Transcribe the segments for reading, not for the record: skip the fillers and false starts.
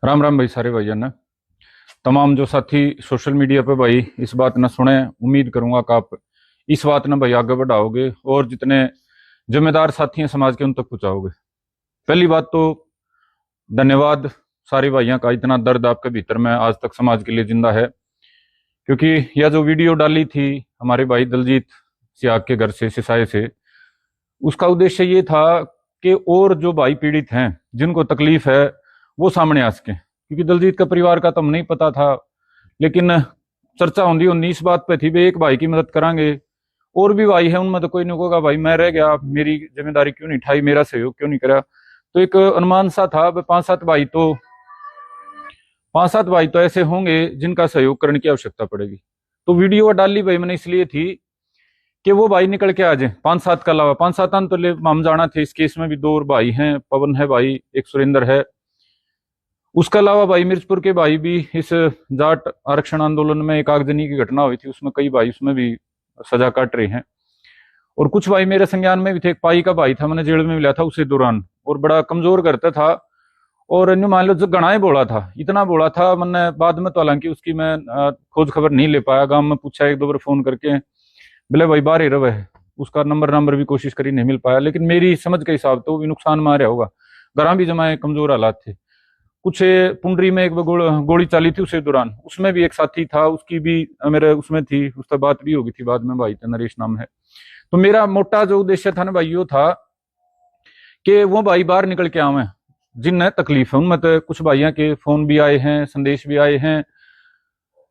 राम राम भाई, सारे भाइयों ने तमाम जो साथी सोशल मीडिया पे भाई इस बात न सुने, उम्मीद करूंगा कि आप इस बात न भाई आगे बढ़ाओगे और जितने जिम्मेदार साथी हैं समाज के उन तक पहुंचाओगे। पहली बात तो धन्यवाद सारे भाइयों का, इतना दर्द आपके भीतर में आज तक समाज के लिए जिंदा है। क्योंकि यह जो वीडियो डाली थी हमारे भाई दलजीत सियाग के घर से, सिसाए से, उसका उद्देश्य ये था कि और जो भाई पीड़ित हैं जिनको तकलीफ है वो सामने आ सके। क्योंकि दलजीत का परिवार का तो हम नहीं पता था, लेकिन चर्चा होंगी होंगी इस बात पे थी भाई एक भाई की मदद करांगे। और भी भाई है उनमें तो कोई नहीं होगा भाई मैं रह गया, मेरी जिम्मेदारी क्यों नहीं उठाई, मेरा सहयोग क्यों नहीं करा। तो एक अनुमान सा था भाई पांच सात भाई तो ऐसे होंगे जिनका सहयोग करने की आवश्यकता पड़ेगी। तो वीडियो डाली भाई मैंने इसलिए थी कि वो भाई निकल के आ जाए। पांच सात का अलावा पांच सात तो हम जाना थे, इस केस में भी दो और भाई हैं, पवन है भाई, एक सुरेंद्र है। उसके अलावा भाई मिर्चपुर के भाई भी इस जाट आरक्षण आंदोलन में एक आगजनी की घटना हुई थी, उसमें कई भाई उसमें भी सजा काट रहे हैं। और कुछ भाई मेरे संज्ञान में भी थे। एक पाई का भाई था, मैंने जेल में मिला था उसी दौरान, और बड़ा कमजोर करता था। और न्यू मान लो जो गणाए बोला था, इतना बोला था मैंने बाद में, तो हालांकि उसकी मैं खोज खबर नहीं ले पाया। गांव में पूछा एक दो बार फोन करके, बोले भाई बाहर ही रहे, उसका नंबर भी कोशिश करी, नहीं मिल पाया। लेकिन मेरी समझ के हिसाब तो वो भी नुकसान में आ रहा होगा, घर भी जमाए कमजोर हालात थे। कुछ पुंडरी में एक गोली चाली थी उसी दौरान, उसमें भी एक साथी था, उसकी भी मेरे उसमें थी, उससे बात भी होगी थी बाद में, भाई था नरेश नाम है। तो मेरा मोटा जो उद्देश्य था ना भाई वो था कि वो भाई बाहर निकल के आवे जिन्हें तकलीफ है। उनमें तो कुछ भाइयों के फोन भी आए हैं, संदेश भी आए हैं,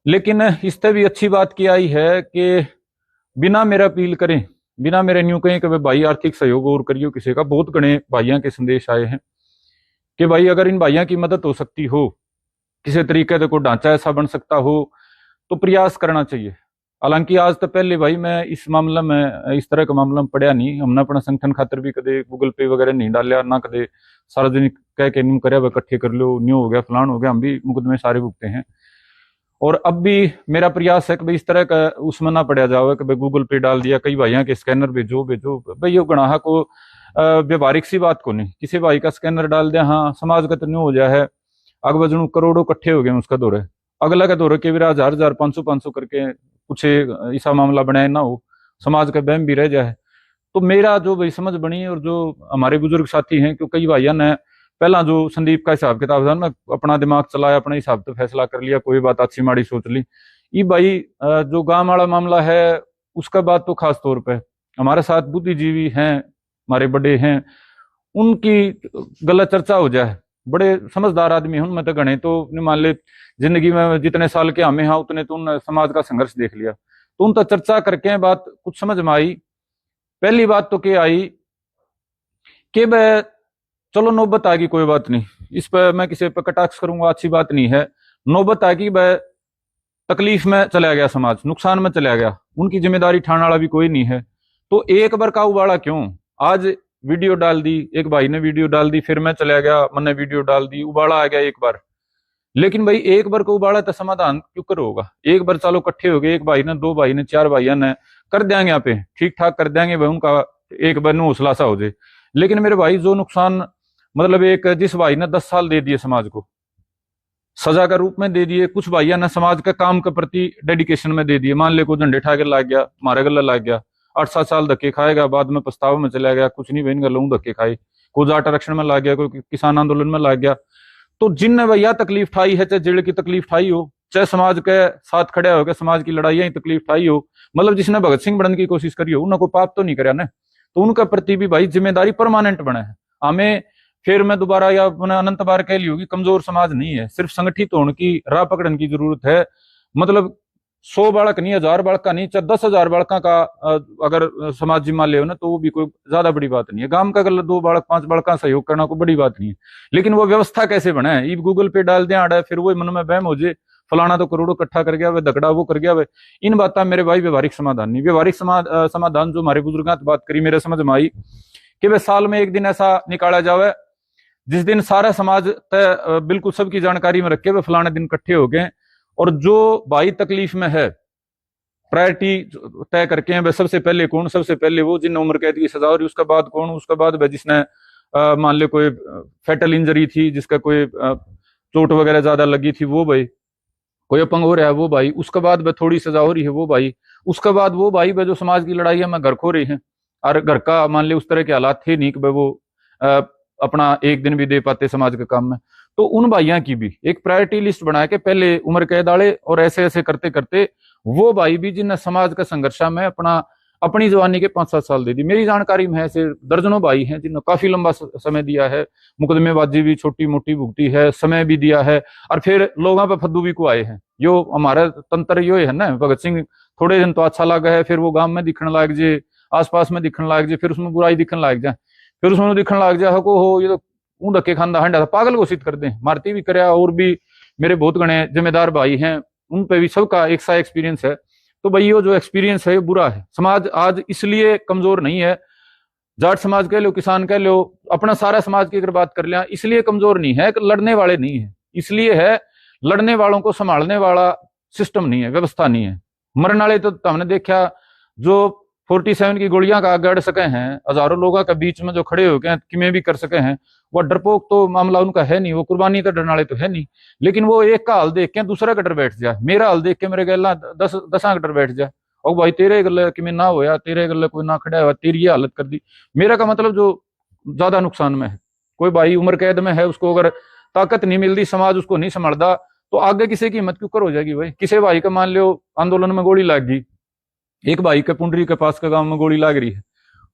लेकिन इससे भी अच्छी बात की आई है कि बिना मेरा अपील करें, बिना मेरे न्यू कहें कि भाई आर्थिक सहयोग और करियो किसी का, बहुत घने भाइयों के संदेश आए हैं कि भाई अगर इन भाइयों की मदद हो सकती हो, किसी तरीके से कोई ढांचा ऐसा बन सकता हो तो प्रयास करना चाहिए। हालांकि आज तो पहले भाई मैं इस मामले में, इस तरह का मामला में पढ़िया नहीं, हमने अपना संगठन खातर भी कदे गूगल पे वगैरह नहीं डालिया, ना कदे सार्वजनिक कह के न्यू करे इकट्ठे कर लो, न्यू हो गया फलान हो गया, हम भी मुकदमे सारे भुगते हैं। और अब भी मेरा प्रयास है कि भाई इस तरह का उसमें ना पड़ा जाओ कि भाई गूगल पे डाल दिया, कई भाइयों के स्कैनर भेजो भेजो, भाई ये गुनाह को व्यवहारिक सी बात को नहीं, किसी भाई का स्कैनर डाल दिया, हाँ समाज का तो न्यू हो जाए है, अग बजनू करोड़ों इकट्ठे हो गए उसका दौरे, अगला का दौरे के भी 1000 500 करके कुछ ऐसा मामला बनाए ना हो, समाज का बहम भी रह जाए। तो मेरा जो भाई समझ बनी, और जो हमारे बुजुर्ग साथी हैं, क्योंकि कई भाइयों ने पहला जो संदीप का हिसाब किताब था ना, अपना दिमाग चलाया, अपने हिसाब से फैसला कर लिया, कोई बात अच्छी माड़ी सोच ली। ये भाई जो गांव वाला मामला है उसका बात तो खास तौर पे हमारे साथ बुद्धिजीवी हैं, हमारे बड़े हैं, उनकी गलत चर्चा हो जाए। बड़े समझदार आदमी हैं उनमें तो गणे, तो मान ले जिंदगी में जितने साल के हमें हाँ उतने तो उन समाज का संघर्ष देख लिया, तो उन तक चर्चा करके बात कुछ समझ में आई। पहली बात तो क्या आई कि वह, चलो नौबत आ गई, कोई बात नहीं, इस पर मैं किसी पर कटाक्ष करूंगा अच्छी बात नहीं है। नौबत आ गई, वह तकलीफ में चला गया, समाज नुकसान में चला गया, उनकी जिम्मेदारी ठाने वाला भी कोई नहीं है। तो एक बार का उबाड़ा क्यों, आज वीडियो डाल दी, एक भाई ने वीडियो डाल दी, फिर मैं चला गया, मैंने वीडियो डाल दी, उबाड़ा आ गया एक बार। लेकिन भाई एक बार को उबाड़ा तो समाधान क्यों कर होगा, एक बार चलो इकट्ठे हो गए, एक भाई ने, दो भाई ने, चार भाइयों ने, कर देंगे यहाँ पे ठीक ठाक कर देंगे भाई, उनका एक बार हौसला सा हो जाए। लेकिन मेरे भाई जो नुकसान, मतलब एक जिस भाई ने 10 साल दे दिए समाज को सजा का रूप में दे दिए, कुछ भाइयों ने समाज के काम के प्रति डेडिकेशन में दे दिए, मान ले को झंडे ठाकर लाग गया, मारे गला लाग गया, 8 7 साल धक्के खाएगा, बाद में पछतावा में चला गया, कुछ नहीं बहन गलू धक्के खाए, कोई जाट आरक्षण में लाग गया, कोई किसान आंदोलन में लाग गया। तो जिनने भैया तकलीफ ठाई है, चाहे जेल की तकलीफ ठाई हो, चाहे समाज के साथ खड़े होकर समाज की लड़ाइयां ही तकलीफ ठाई हो, मतलब जिसने भगत सिंह बनने की कोशिश करी हो, उन्हें कोई पाप तो नहीं करा ना, तो उनके प्रति भी भाई जिम्मेदारी परमानेंट बना है हमें। फिर मैं दोबारा या मैंने अनंत बार कह ली होगी, कमजोर समाज नहीं है, सिर्फ संगठित होने की, राह पकड़ने की जरूरत है। मतलब 100 बालक नहीं, 1000 बालक का नहीं, चाहे 10,000 बालका का अगर समाज जिम्मा ले हो ना, तो वो भी कोई ज्यादा बड़ी बात नहीं है। गांव का अगर 2 बालक 5 बालक का सहयोग करना कोई बड़ी बात नहीं है। लेकिन वो व्यवस्था कैसे बना है, गूगल पे डाल दिया आड़ा, फिर वो मन में बहम हो जाए, फलाना तो करोड़ों इकट्ठा कर गया, वह दगड़ा वो कर गया, वह इन बातें मेरे भाई व्यवहारिक समाधान नहीं। व्यवहारिक समाधान जो हमारे बुजुर्गों ने बात करी, मेरे समझ में आई कि वह साल में एक दिन ऐसा निकाला जावे जिस दिन सारा समाज तय बिल्कुल सबकी जानकारी में रखे हुए फलाने दिन इकट्ठे हो गए, और जो भाई तकलीफ में है प्रायोरिटी तय करके हैं, सबसे पहले कौन, सबसे पहले वो जिन उम्र कैद की सजा हो रही, उसके बाद कौन, उसके बाद जिसने मान ले कोई फैटल इंजरी थी, जिसका कोई चोट वगैरह ज्यादा लगी थी वो भाई, कोई अपंग हो रहा है वो भाई, उसके बाद वह थोड़ी सजा हो रही है वो भाई, उसके बाद वो भाई वह जो समाज की लड़ाई है मैं घर खो रही है, और घर का मान ले उस तरह के हालात थे नहीं कि भाई वो अ, अपना एक दिन भी दे पाते समाज के काम में। तो उन भाइयों की भी एक प्रायोरिटी लिस्ट बना के पहले उम्र कैद डाले, और ऐसे ऐसे करते करते वो भाई भी जिन्हें समाज का संघर्ष में अपना अपनी जवानी के 5-7 साल दे दी। मेरी जानकारी में ऐसे दर्जनों भाई हैं जिन्होंने काफी लंबा समय दिया है, मुकदमेबाजी भी छोटी मोटी भुगती है, समय भी दिया है, और फिर लोगों पर फद्दू भी को आए हैं। यो हमारा तंत्र यो है ना, भगत सिंह थोड़े दिन तो अच्छा लगा है, फिर वो गांव में दिखने लग जाए, आसपास में दिखने लग जाए, फिर उसमें बुराई दिखने लग जाए, फिर उसमें दिखने लग जाए को हो ये तो ऊं धक्के खांदा हंडा था, पागल घोषित कर दें, मारती भी कराया। और भी मेरे बहुत गणे जिम्मेदार भाई हैं, उन पे भी सबका एक सा एक्सपीरियंस है। तो भाई ये जो एक्सपीरियंस है ये बुरा है। समाज आज इसलिए कमजोर नहीं है, जाट समाज कह लो, किसान कह लो, अपना सारा समाज की अगर बात कर लिया, इसलिए कमजोर नहीं है कि लड़ने वाले नहीं है, इसलिए है लड़ने वालों को संभालने वाला सिस्टम नहीं है, व्यवस्था नहीं है। मरने वाले तो हमने देखा जो 47 की गोलियां का गढ़ सके हैं, हजारों लोगों के बीच में जो खड़े हो गए किमें भी कर सके हैं, वो डरपोक तो मामला उनका है नहीं, वो कुर्बानी तो डरने वाले तो है नहीं। लेकिन वो एक का हाल देख के दूसरा का डर बैठ जाए, मेरा हाल देख के मेरे गला 10 का डर बैठ जाए, और भाई तेरे गले कि ना होया, तेरे गले कोई ना खड़ा हुआ, तेरी ये हालत कर दी। मेरा का मतलब जो ज्यादा नुकसान में है, कोई भाई उम्र कैद में है, उसको अगर ताकत नहीं मिलती, समाज उसको नहीं संभालता, तो आगे किसी की हिम्मत क्यों कर हो जाएगी भाई। किसी भाई का मान लो आंदोलन में गोली लग गई, एक भाई के पुंडरी के पास के गांव में गोली लग रही है,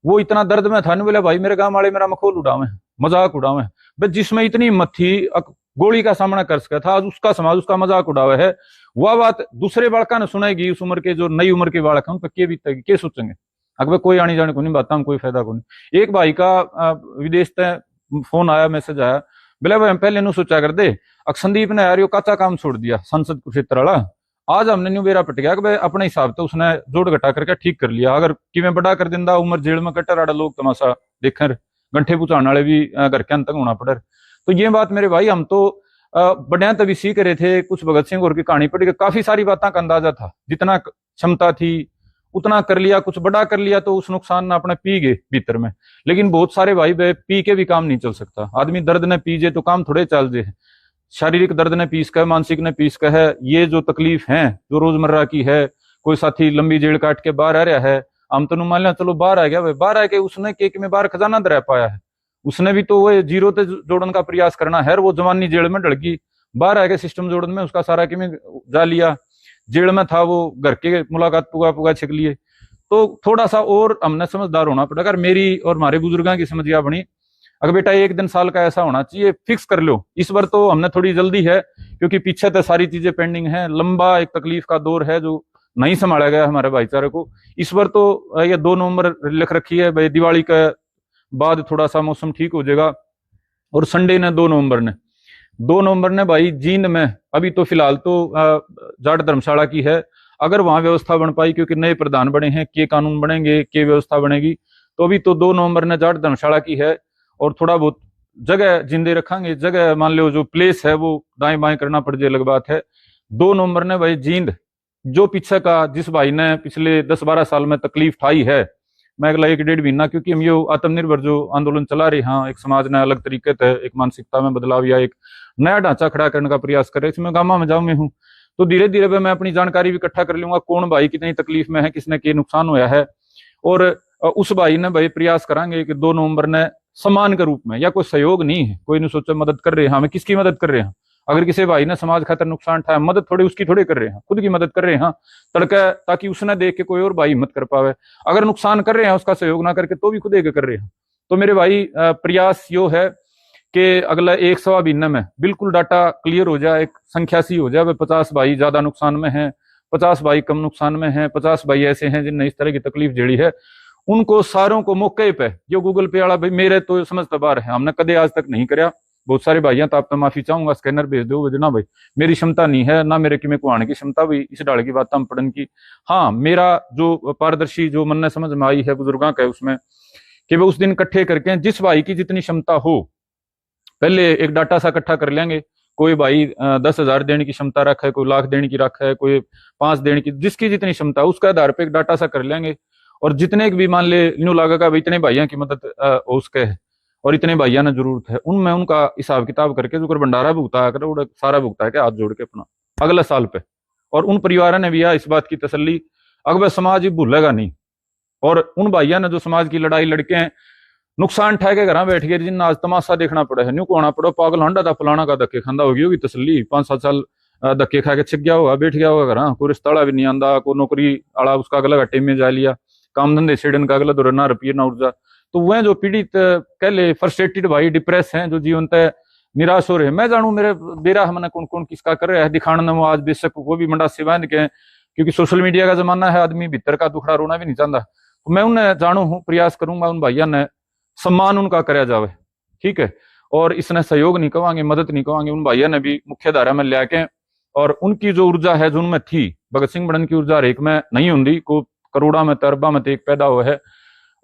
वो इतना दर्द में था नहीं, बोले भाई मेरे गांव वाले मेरा मखौल उड़ावे, मजाक उड़ावे। भाई जिसमें इतनी हिम्मत थी गोली का सामना कर सका था, आज उसका समाज उसका मजाक उड़ावे है। वह बात दूसरे बालका ने सुनाएगी, उस उम्र के जो नई उम्र के बालक है उन पर के बीतेगी, के सोचेंगे। अगर कोई आने जाने को नहीं बात, कोई फायदा को नहीं। एक भाई का विदेश तय फोन आया, मैसेज आया, बोले भाई हम पहले नु सोचा कर दे, संदीप ने यार यो काचा काम छोड़ दिया संसद कुरुक्षेत्र वाला, आज हमने न्यू बेरा पट गया कि भाई अपने हिसाब से उसने जोड़ घटा करके ठीक कर लिया, अगर किमें बड़ा कर दिंदा उम्र जेल में कटर आड़ा लोग तमाशा देखें, गंठे पुचाने वाले भी घर के अंत तक होना पड़े। तो ये बात मेरे भाई, हम तो बड़े तभी सीख रहे थे, कुछ भगत सिंह और की कहानी पढ़ी, काफी सारी बातों का अंदाजा था, जितना क्षमता थी उतना कर लिया, कुछ बड़ा कर लिया तो उस नुकसान ना अपने पी गए भीतर में। लेकिन बहुत सारे भाई पी के भी काम नहीं चल सकता, आदमी दर्द ने पीजे तो काम थोड़े चल जे, शारीरिक दर्द ने पीस का है, मानसिक ने पीस का है। ये जो तकलीफ है जो रोजमर्रा की है, कोई साथी लंबी जेल काट के बाहर आ रहा है, हम तो मान लिया चलो बाहर आ गया भाई, बाहर आके उसने केक में बाहर खजाना रह पाया है, उसने भी तो वो जीरो ते जोड़ने का प्रयास करना है, वो जवानी जेल में ढड़की, बाहर आके सिस्टम जोड़ने में उसका सारा कि जा लिया, जेल में था वो घर के मुलाकात पुगा पुगा छिक लिए। तो थोड़ा सा और हमने समझदार होना पड़ेगा। अगर मेरी और हमारे बुजुर्गों की समझ या बनी, अगर बेटा 1 दिन साल का ऐसा होना चाहिए, फिक्स कर लो। इस बार तो हमने थोड़ी जल्दी है क्योंकि पीछे तो सारी चीजें पेंडिंग है, लंबा एक तकलीफ का दौर है जो नहीं संभाला गया हमारे भाईचारे को। इस बार तो ये 2 नवंबर लिख रखी है भाई, दिवाली के बाद थोड़ा सा मौसम ठीक हो जाएगा। और संडे ने 2 नवंबर ने भाई जींद में, अभी तो फिलहाल तो जाट धर्मशाला की है, अगर वहां व्यवस्था बन पाई, क्योंकि नए प्रधान बने हैं, के कानून बनेंगे, के व्यवस्था बनेगी, तो अभी तो 2 नवंबर ने जाट धर्मशाला की है। और थोड़ा बहुत जगह जिंदे रखेंगे, जगह मान लो जो प्लेस है वो दाएं बाएं करना पड़ जाए, अलग बात है। 2 नवंबर ने भाई जींद, जो पीछे का जिस भाई ने पिछले 10-12 साल में तकलीफ उठाई है, मैं अगला 1-1.5 महीना, क्योंकि हम ये आत्मनिर्भर जो आंदोलन चला रहे हैं, एक समाज ने अलग तरीके से एक मानसिकता में बदलाव या एक नया ढांचा खड़ा करने का प्रयास कर रहे, इसमें गामा में जाऊं में हूँ, तो धीरे धीरे मैं अपनी जानकारी भी इकट्ठा कर लूंगा, कौन भाई कितनी तकलीफ में है, किसने के नुकसान हुआ है। और उस भाई ने भाई प्रयास करेंगे कि 2 नवंबर ने सम्मान के रूप में, या कोई सहयोग नहीं है, कोई नहीं सोचा मदद कर रहे हैं, हमें किसकी मदद कर रहे हैं। अगर किसी भाई ने समाज खातर नुकसान उठाया, मदद थोड़ी उसकी थोड़ी कर रहे हैं, खुद की मदद कर रहे हैं तड़का, ताकि उसने देख के कोई और भाई हिम्मत कर पावे। अगर नुकसान कर रहे हैं उसका सहयोग ना करके तो भी खुद एक कर रहे हैं। तो मेरे भाई प्रयास यो है कि अगला 1-1.25 महीने में बिल्कुल डाटा क्लियर हो जाए, एक संख्या सी हो जाए, 50 भाई ज्यादा नुकसान में है, 50 भाई कम नुकसान में है, 50 भाई ऐसे हैं जिनने इस तरह की तकलीफ झेली है, उनको सारों को मौके पे, जो गूगल पे वाला भाई मेरे तो समझता बार है, हमने कदे आज तक नहीं कराया। बहुत सारे भाइयों तो आप तो माफी चाहूंगा, स्कैनर भेज दो ना भाई, मेरी क्षमता नहीं है, ना मेरे की को आने की क्षमता भी इस डाल की बात हम पढ़न की। हाँ, मेरा जो पारदर्शी जो मन ने समझ में आई है बुजुर्गों का, उसमें कि वो उस दिन इकट्ठे करके जिस भाई की जितनी क्षमता हो, पहले एक डाटा सा इकट्ठा कर लेंगे। कोई भाई 10,000 देने की क्षमता रखा है, कोई लाख देने की रखा है, कोई 5 देने की, जिसकी जितनी क्षमता है उसके आधार पर एक डाटा सा कर लेंगे। और जितने भी मान ले न्यू लागेगा भाई इतने भाइयों की मदद हो सके है, और इतने भाइयों ने जरूरत है, उनमें उनका हिसाब किताब करके जो कर भंडारा भुगता कर वो सारा भुगता के हाथ जोड़ के अपना अगले साल पे। और उन परिवारों ने भी इस बात की तसल्ली, अगर समाज ही भूलेगा नहीं। और उन भाइयों ने जो समाज की लड़ाई लड़के हैं, नुकसान ठह के घर बैठ गए, जिन आज तमाशा देखना पड़ा है, न्यू को आना पड़ो पागल हंडा था फलाना का धक्के खांदा होगी तसल्ली, 5-7 साल धक्के खा के छिक गया होगा, बैठ गया होगा घर, कोई रिश्ता भी नहीं आंदा, को नौकरी आला उसका अगला घट्टे में जा लिया, काम धंधे छेड़न का अगला दौर ना रुपये ना ऊर्जा। तो वह जो पीड़ित कह ले फ्रस्ट्रेटेड भाई डिप्रेस हैं, जो जीवन तय निराश हो रहे हैं, मैं जानू मेरे बेरा मैंने कौन कौन किसका कर रहा है दिखाना वो आज बेशक वो भी मंडा से बांध के, क्योंकि सोशल मीडिया का जमाना है, आदमी भीतर का दुखड़ा रोना भी नहीं चाहता। तो मैं उन्हें जानू हूँ, प्रयास करूंगा उन भाइयों ने सम्मान उनका कराया जावे, ठीक है। और इसने सहयोग नहीं कहेंगे, मदद नहीं कहेंगे, उन भाइयों ने भी मुख्य धारा में लिया और उनकी जो ऊर्जा है जो उनमें थी, भगत सिंह बड़न की ऊर्जा एक में नहीं होंगी, को करोड़ा में तरबा में एक पैदा हुआ है,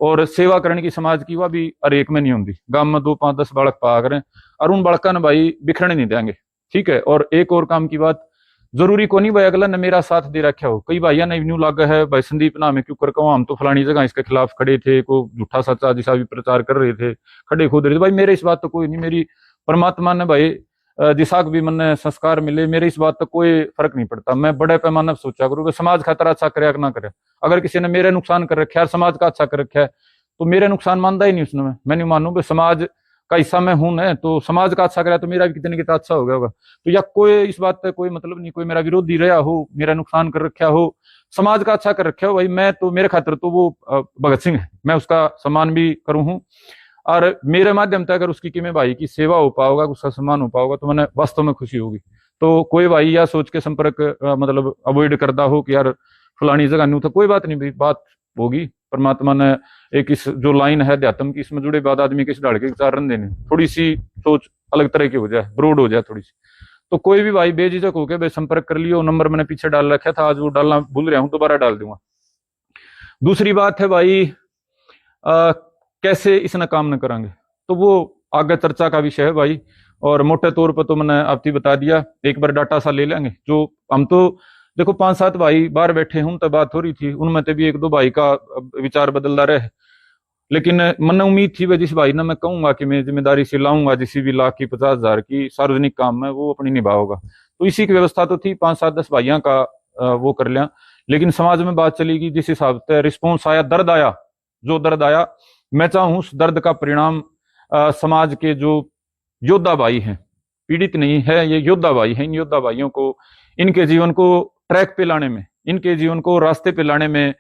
और सेवा करने की समाज की वह भी हर एक में नहीं होंगी। गांव में 2-5-10 बालक पा करें और उन बालका ने भाई बिखरने नहीं देंगे, ठीक है। और एक और काम की बात, जरूरी को नहीं भाई अगला ने मेरा साथ दे रखा हो, कई भाइयों ने न्यू लागा है भाई संदीप नाम है क्यों कर कहूँ, हम तो फलानी जगह इसके खिलाफ खड़े थे, को झूठा सच्चा जिसा भी प्रचार कर रहे थे, खड़े खोद रहे थे, भाई मेरे इस बात तो कोई नहीं, मेरी परमात्मा ने भाई जिसाक भी मन संस्कार मिले, मेरे इस बात तो कोई फर्क नहीं पड़ता। मैं बड़े पैमाने पर सोचा करूँ समाज खातर अच्छा करे ना करे, अगर किसी ने मेरे नुकसान कर रखा है समाज का अच्छा कर रखा है तो मेरे नुकसान मानता ही नहीं उसने, मैं नहीं मानू भाई समाज का हिस्सा मैं हूं ना, तो समाज का अच्छा करा तो मेरा भी कितने कितना अच्छा हो गया होगा। तो या कोई इस बात पे कोई मतलब नहीं, कोई मेरा विरोधी रहा हो, मेरा नुकसान कर रखा हो, समाज का अच्छा कर रखा हो, भाई मैं तो मेरे खातर तो वो भगत सिंह है, मैं उसका सम्मान भी करूँ हूँ। और मेरे माध्यम से अगर उसकी किमें भाई की सेवा हो पाओगा, उसका सम्मान हो पाओगा, तो मैंने वास्तव में खुशी होगी। तो कोई भाई या सोच के संपर्क मतलब अवॉइड करता हो कि यार फलानी जगह नहीं, तो कोई बात नहीं भाई, बात होगी। परमात्मा ने एक इस जो लाइन है अध्यात्म की, इसमें जुड़े बाद आदमी के इस ढाल के विचार देने, थोड़ी सी सोच अलग तरह की हो जाए, ब्रॉड हो जाए थोड़ी सी। तो कोई भी भाई बेझिझक होकर भाई संपर्क कर लियो, नंबर मैंने पीछे डाल रखा था, आज वो डालना भूल रहा हूं, दोबारा डाल दूंगा। दूसरी बात है भाई कैसे इसने काम न करेंगे, तो वो आगे चर्चा का विषय है भाई। और मोटे तौर पर तो मैंने आपकी बता दिया, एक बार डाटा सा ले लेंगे। जो हम तो देखो 5-7 भाई बाहर बैठे हूं तो बात हो रही थी, उनमें से भी 1-2 भाई का विचार बदलता रहे, लेकिन मन उम्मीद थी भाई जिस भाई ने मैं कहूंगा कि मैं जिम्मेदारी से लाऊंगा जिस भी लाख की 50,000 की सार्वजनिक काम में, वो अपनी निभाओगा। तो इसी की व्यवस्था तो थी, 5-7-10 भाइयों का वो कर लिया। लेकिन समाज में बात चलेगी जिस हिसाब से रिस्पॉन्स आया, दर्द आया, जो दर्द आया, मैं चाहूं उस दर्द का परिणाम समाज के जो योद्धा भाई हैं, पीड़ित नहीं है ये योद्धा भाई हैं, इन योद्धा भाइयों को इनके जीवन को ट्रैक पे लाने में, इनके जीवन को रास्ते पे लाने में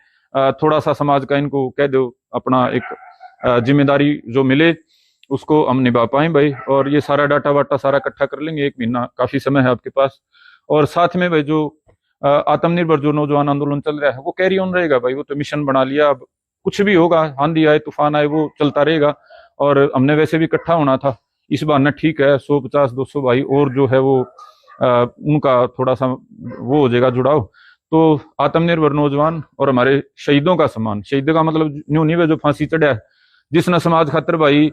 थोड़ा सा समाज का इनको कह दो अपना एक जिम्मेदारी जो मिले उसको हम निभा पाए भाई। और ये सारा डाटा वाटा सारा इकट्ठा कर लेंगे, 1 महीना काफी समय है आपके पास। और साथ में भाई जो आत्मनिर्भर जो नौजवान आंदोलन चल रहा है वो कैरी ऑन रहेगा भाई, वो तो मिशन बना लिया, अब कुछ भी होगा, आंधी आए तूफान आए वो चलता रहेगा। और हमने वैसे भी इकट्ठा होना था, इस बार ना ठीक है 150-200 भाई और जो है वो उनका थोड़ा सा वो हो जाएगा जुड़ाव। तो आत्मनिर्भर नौजवान और हमारे शहीदों का सम्मान, शहीद का मतलब न्यू नहीं है जो फांसी चढ़ा है, जिसने समाज खातर भाई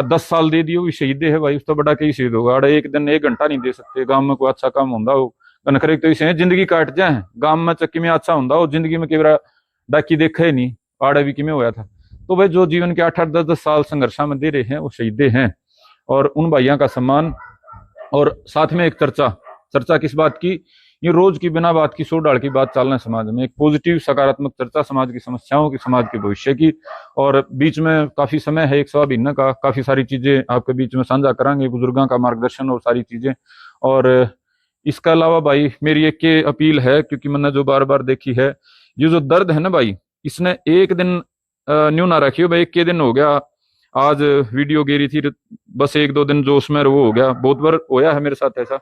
10 साल दे दिए, वो शहीद है भाई, उस तो बड़ा कई शहीद होगा। अरे एक दिन 1 घंटा नहीं दे सकते, गांव में कोई अच्छा काम होता हो कनखरे तो इसे जिंदगी काट जाए, गांव में चक्की में अच्छा होता हो, जिंदगी में केवरा डाकी देखा ही नहीं, आड़ा भी किमें होया था। तो भाई जो जीवन के 8-8, 10-10 साल संघर्षा में दे रहे हैं वो शहीदे हैं, और उन भाइयों का सम्मान। और साथ में एक चर्चा किस बात की, ये रोज की बिना बात की 100 डाल की बात चलना है समाज में, एक पॉजिटिव सकारात्मक चर्चा समाज की समस्याओं की, समाज के भविष्य की। और बीच में काफी समय है 100 महीने का, काफी सारी चीजें आपके बीच में साझा करांगे, बुजुर्गों का मार्गदर्शन और सारी चीजें। और इसके अलावा भाई मेरी एक के अपील है, क्योंकि मैंने जो बार बार देखी है ये जो दर्द है ना भाई, इसने एक दिन न्यू ना रखियो भाई, 1 दिन हो गया आज वीडियो गिरी थी, बस 1-2 दिन जो उसमें वो हो गया, बहुत बार होया है मेरे साथ ऐसा,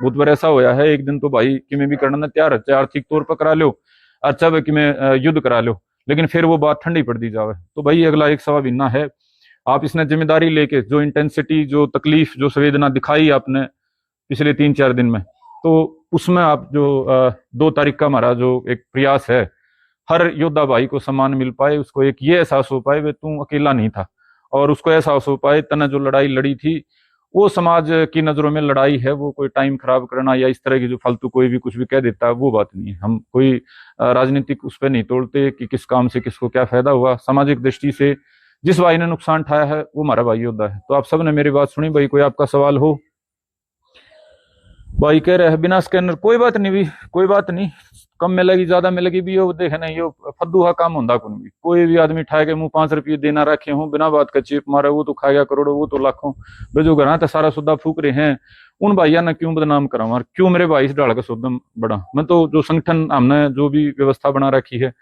बहुत बार ऐसा होया है। एक दिन तो भाई कि मैं भी करना तैयार है, चाहे आर्थिक तौर पर करा लो, अच्छा भाई कि मैं युद्ध करा लो, लेकिन फिर वो बात ठंडी पड़ दी जावे। तो भाई अगला 1 सवा महीना है, आप इसने जिम्मेदारी लेके जो इंटेंसिटी, जो तकलीफ, जो संवेदना दिखाई आपने पिछले 3-4 दिन में, तो उसमें आप जो 2 तारीख का हमारा जो एक प्रयास है, हर योद्धा भाई को सम्मान मिल पाए, उसको एक ये एहसास हो पाए वे तू अकेला नहीं था, और उसको एहसास हो पाए तने जो लड़ाई लड़ी थी वो समाज की नजरों में लड़ाई है, वो कोई टाइम खराब करना या इस तरह की जो फालतू कोई भी कुछ भी कह देता है वो बात नहीं है। हम कोई राजनीतिक उस पर नहीं तोड़ते कि किस काम से किसको क्या फायदा हुआ। सामाजिक दृष्टि से जिस भाई ने नुकसान उठाया है वो हमारा भाई योद्धा है। तो आप सब ने मेरी बात सुनी भाई, कोई आपका सवाल हो? भाई कह रहे हैं बिना स्कैनर, कोई बात नहीं भी, कोई बात नहीं, कम मिलेगी ज्यादा मिलेगी भी, यो देखे नहीं, यो फद्दू का काम होंदा कौन भी। कोई भी आदमी ठाए के मुंह 5 रुपये देना रखे हो बिना बात का चेप मारे, वो तो खा गया करोड़ों, वो तो लाखों। वे जो घर तो सारा सौदा फूक रहे हैं, उन भाइया ने क्यों बदनाम करा और क्यों मेरे भाई से डाल का सौदा बड़ा। मैं तो जो संगठन हमने जो भी व्यवस्था बना रखी है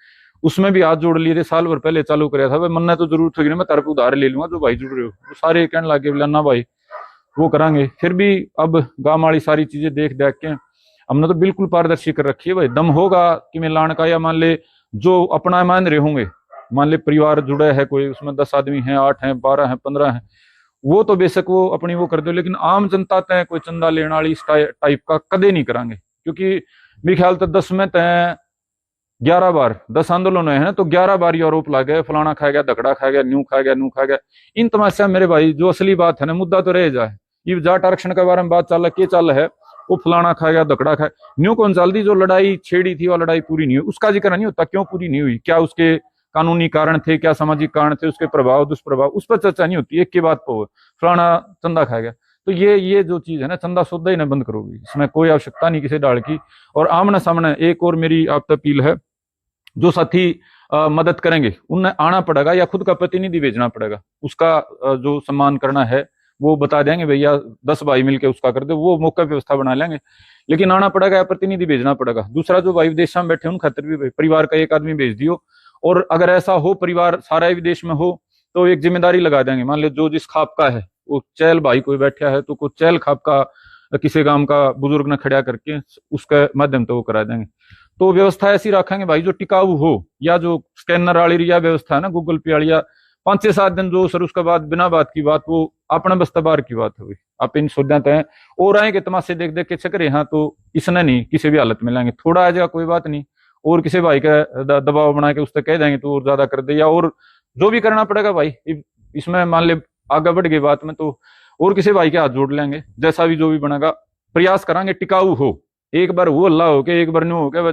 उसमें भी हाथ जोड़ लिए थे, साल भर पहले चालू कराया था। भाई मन तो जरूरत होगी ना, मैं तारे पे उधार ले लूंगा, जो भाई जुड़ रहे हो वो सारे कहने लगे बोला ना भाई वो करांगे। फिर भी अब गांव वाली सारी चीजें देख देख के हमने तो बिल्कुल पारदर्शी कर रखी है भाई। दम होगा कि मैं लाण का, या मान ले जो अपना मान रहे होंगे, मान ले परिवार जुड़ा है कोई, उसमें 10 आदमी हैं, 8 हैं, 12 हैं, 15 हैं, वो तो बेशक वो अपनी वो कर दो, लेकिन आम जनता तय कोई चंदा लेने वाली इस टाइप का कदे नहीं करांगे। क्योंकि मेरे ख्याल तक 10 में तय 11 बार 10 आंदोलन है ना, तो 11 बार ये आरोप लग गए, फलाना खा गया, धकड़ा खा गया, न्यू खा गया, नू खा गया। इन तमाशा मेरे भाई जो असली बात है ना, मुद्दा तो रह जाए। ये जाट आरक्षण के बारे में बात चल के चल है, वो फलाना खा गया, धकड़ा खा, न्यू कौन चाल दी, जो लड़ाई छेड़ी थी वो लड़ाई पूरी नहीं हुई, उसका जिक्र नहीं होता। क्यों पूरी नहीं हुई, क्या उसके कानूनी कारण थे, क्या सामाजिक कारण थे, उसके प्रभाव दुष्प्रभाव, उस पर चर्चा नहीं होती। एक की बात पर फलाना चंदा खा गया, तो ये जो चीज है ना, चंदा सौदा ही ना बंद करोगी, इसमें कोई आवश्यकता नहीं किसी डाल की। और आमने सामने एक और मेरी आप तक अपील है, जो साथी मदद करेंगे उन्हें आना पड़ेगा या खुद का प्रतिनिधि भेजना पड़ेगा, उसका जो सम्मान करना है वो बता देंगे भैया 10 भाई मिलके उसका कर दे, वो मौका व्यवस्था बना लेंगे, लेकिन आना पड़ेगा या प्रतिनिधि भेजना पड़ेगा। दूसरा जो भाई विदेश में बैठे उन खातिर भी परिवार का एक आदमी भेज दियो, और अगर ऐसा हो परिवार सारा विदेश में हो तो एक जिम्मेदारी लगा देंगे। मान लो जो जिस खाप का है, वो चैल भाई कोई बैठा है तो कोई चैल खाप का किसी गांव का बुजुर्ग ने खड़ा करके उसके माध्यम से वो करा देंगे। तो व्यवस्था ऐसी रखेंगे भाई जो टिकाऊ हो, या जो स्कैनर वाली या व्यवस्था है ना गूगल पे वाली, या 5 से 7 दिन जो सर उसके बाद बिना बात की बात, वो अपने बस्तबार की बात हुई। आप इन सोचते हैं और आए के तमाशे देख देख के चक्कर यहाँ, तो इसने नहीं किसी भी हालत में लाएंगे। थोड़ा आ जाएगा कोई बात नहीं, और किसी भाई का दबाव बना के उस तक कह देंगे तो और ज्यादा कर दे, या और जो भी करना पड़ेगा भाई इसमें मान ले आगे बढ़ गई बात में, तो और किसी भाई के हाथ जोड़ लेंगे। जैसा भी जो भी बनेगा प्रयास करांगे टिकाऊ हो। एक बार वो अल्लाह हो के एक बार न्यू हो के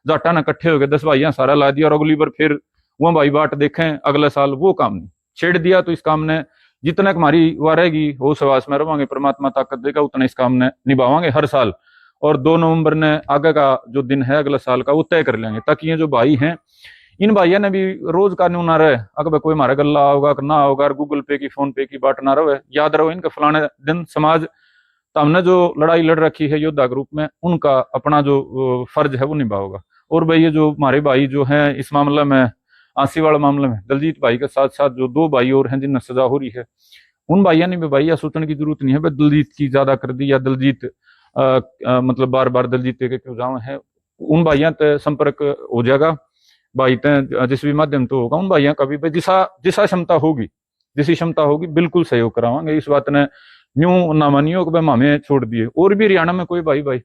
जाटा ना इकट्ठे हो गए 10 भाइयां सारा ला दिया, और अगली बार फिर वो भाई बाट देखें अगले साल, वो काम नहीं छेड़ दिया। तो इस काम ने जितना हमारी वो रहेगी वो सवास में रवांगे, परमात्मा ताकत देगा उतना इस काम ने निभावांगे हर साल। और 2 नवंबर ने आगे का जो दिन है अगले साल का वो तय कर लेंगे, ताकि ये जो भाई हैं इन भाइयों ने भी रोज कानून ना रहे, अगर कोई हमारा गल्ला होगा ना होगा, गूगल पे की फोन पे की बात ना रहे, याद रहो इनके फलाने दिन समाज तो हमने जो लड़ाई लड़ रखी है योद्धा ग्रुप में, उनका अपना जो फर्ज है वो निभाओगा। और भाई ये जो हमारे भाई जो हैं इस मामले में, आंसी वाला मामले में दलजीत भाई के साथ साथ जो 2 भाई और हैं जिनमें सजा हो रही है, उन भाइयों ने भी भाई यह सोचने की जरूरत नहीं है भाई दलजीत की ज्यादा कर दी, या दलजीत मतलब बार बार दलजीत के क्यों जाओ है। उन भाइयों तक संपर्क हो जाएगा, भाई तय जिस भी माध्यम तो होगा, उन भाइयों का भी भाई जिसा जिसा क्षमता होगी, जिसी क्षमता होगी बिल्कुल सहयोग करावांगे। इस बात ने न्यू ना मानियो कि भाई मामे छोड़ दिए, और भी हरियाणा में कोई भाई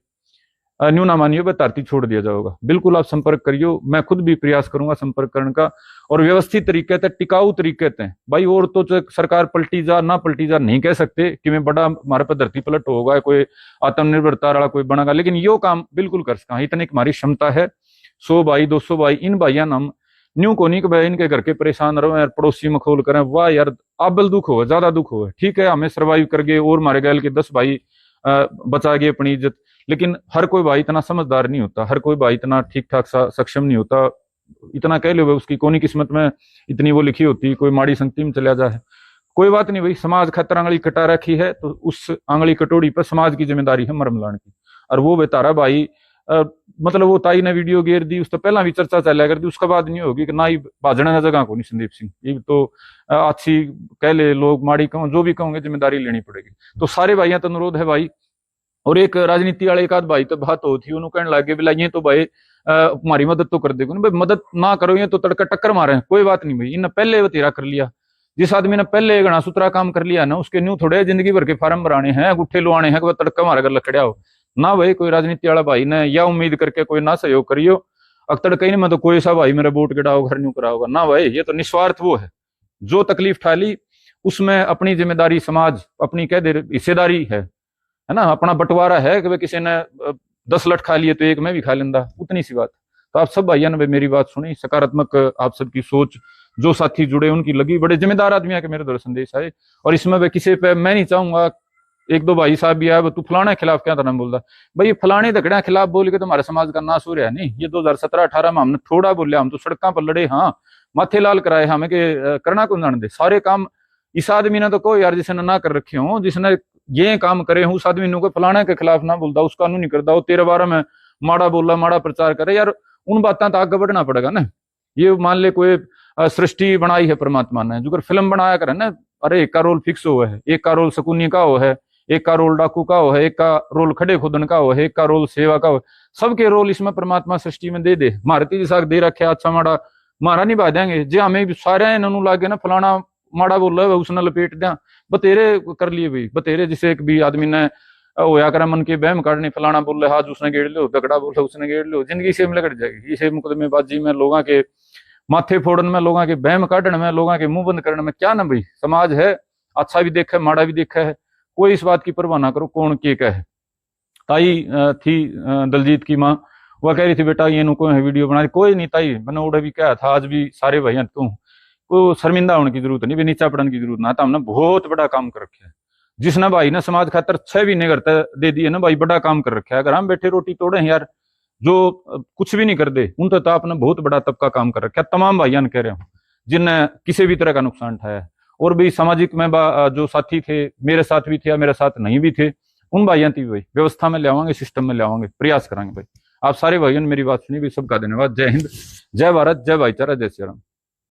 न्यू ना मानियो भाई धरती छोड़ दिया जाएगा। बिल्कुल आप संपर्क करियो, मैं खुद भी प्रयास करूंगा संपर्क करने का, और व्यवस्थित तरीके से टिकाऊ तरीके से भाई। और तो सरकार पलटी जा ना पलटी जा नहीं कह सकते कि मैं बड़ा हमारे पर धरती पलट होगा, कोई आत्मनिर्भरता वाला कोई बनेगा, लेकिन यो काम बिल्कुल कर सका, इतनी हमारी क्षमता है। 100 भाई 200 भाई इन भाइया नाम न्यू को नहीं कि भाई इनके घर के परेशान रहो यार, पड़ोसी में खोल करें, वाह यार आबल दुख हो ज्यादा दुख हो, ठीक है हमें सर्वाइव कर गए और मारे गए के 10 भाई बचा गए अपनी इज्जत। लेकिन हर कोई भाई इतना समझदार नहीं होता, हर कोई भाई इतना ठीक ठाक सक्षम नहीं होता, इतना कह लो उसकी कोनी किस्मत में इतनी वो लिखी होती, कोई माड़ी संगति में चला जाए। कोई बात नहीं भाई, समाज खतर आंगली कटा रखी है तो उस आंगली कटोरी पर समाज की जिम्मेदारी है मरम लाने की। और वो बेतारा भाई मतलब वो ताई ने वीडियो घेर दी, उस तो पहला भी चर्चा चला कर दी, उसके बाद नहीं होगी कि ना ही भाजने ना जगह को नहीं संदीप सिंह, ये तो अच्छी कह ले लोग माड़ी कहूँ जो भी कहोगे जिम्मेदारी लेनी पड़ेगी। तो सारे भाइयों तो अनुरोध है भाई। और एक राजनीति वाले एक आध भाई तो बात होती है, उन्होंने कहने लगे बिला ये तो भाई हमारी मदद तो कर देगा, भाई मदद ना करो ये तो तड़का टक्कर मारे, कोई बात नहीं भाई, इन्हें पहले वतीरा कर लिया। जिस आदमी ने पहले घना सुतरा काम कर लिया ना, उसके न्यू थोड़े जिंदगी भर के फार्म भराने हैं, गुट्ठे लुआने हैं, तड़का मारे कर लकड़िया हो ना भाई। कोई राजनीति वाला भाई ने या उम्मीद करके कोई ना सहयोग करियो अख्तर कहीं नहीं, मैं तो कोई सा भाई मेरा वोट गिराओ घर न्यू कराओगा ना भाई। ये तो निस्वार्थ वो है जो तकलीफ ठा ली उसमें अपनी जिम्मेदारी समाज अपनी कह दे हिस्सेदारी है ना, अपना बंटवारा है कि भाई किसी ने 10 लठ खा लिए तो एक मैं भी खा लेंदा, उतनी सी बात। तो आप सब भाइयों ने मेरी बात सुनी, सकारात्मक आप सबकी सोच जो साथी जुड़े उनकी लगी, बड़े जिम्मेदार आदमी के मेरे द्वारा संदेश आए। और इसमें भाई किसी पे मैं नहीं चाहूंगा, एक दो भाई साहब भी आए तू फलाने के खिलाफ क्या तरह बोल रहा भाई, फलाने दकड़िया खिलाफ बोल के तुम्हारे समाज का नाश हो रहा है नहीं। ये 2017-18 में हमने थोड़ा बोले, हम तो सड़कों पर लड़े, हाँ माथे लाल कराए हमें के करना कौन जान दे सारे काम। इस आदमी ने तो कोई यार जिसने ना कर रखे हो, जिसने ये काम करे हूँ, उस आदमी ने कोई फलाने के खिलाफ ना बोलता, उसका नहीं करता, वो तेरे बारे में माड़ा बोला माड़ा प्रचार करे यार, उन बातों तक आगे बढ़ना पड़ेगा ना। ये मान ले कोई सृष्टि बनाई है परमात्मा ने, जो फिल्म बनाया करे ना, अरे एक का रोल फिक्स हुआ है, एक का रोल शकुनी का हो है, एक का रोल डाकू का हो है, एक का रोल खड़े खुदन का हो है, एक का रोल सेवा का हो, सबके रोल इसमें परमात्मा सृष्टि में दे दे। मारती जैसा दे रखे अच्छा माड़ा मारा निभा देंगे जे हमें भी सारे इन्होंने लागे ना फलाना माड़ा बोल रहा है उसने लपेट दिया, बतेरे कर लिए भाई बतेरे। जिसे एक भी आदमी ने होया करा मन के बहम काटने, फलाना बोल रहे हाथ उसने गेड़ लो, दगड़ा बोल रहा उसने गेड़ लो, जिंदगी से लगट जाएगी। इसे मुकदमेबाजी में, लोगों के माथे फोड़न में, लोगों के बहम काटने में, लोगों के मुंह बंद करने में क्या ना भाई। समाज है, अच्छा भी देखा है माड़ा भी देखा है, कोई इस बात की परवाह ना करो कौन के कहे। ताई थी दलजीत की माँ, वह कह रही थी बेटा ये नुको है वीडियो बना रही, कोई नहीं ताई मैंने उड़ा भी कहा था, आज भी सारे भाई तू को शर्मिंदा होने की जरूरत नहीं, नीचा पड़ने की जरूरत ना था। हमने बहुत बड़ा काम कर रखा है, जिसने भाई ने समाज खातर 6 महीने करता दे दिए ना भाई, बड़ा काम कर रखा है। अगर हम बैठे रोटी तोड़े हैं यार, जो कुछ भी नहीं कर दे, उन तो आपने बहुत बड़ा तबका काम कर रखा है। तमाम भाइयों ने कह रहे हूँ जिनने किसी भी तरह का नुकसान उठाया है। और भी सामाजिक में जो साथी थे, मेरे साथ भी थे या मेरे साथ नहीं भी थे, उन भाइयों की भाई व्यवस्था में ले आवांगे, सिस्टम में ले आवांगे, प्रयास करेंगे भाई। आप सारे भाइयों ने मेरी बात सुनी भी, सबका धन्यवाद। जय हिंद, जय भारत, जय भाईचारा, जय श्री राम।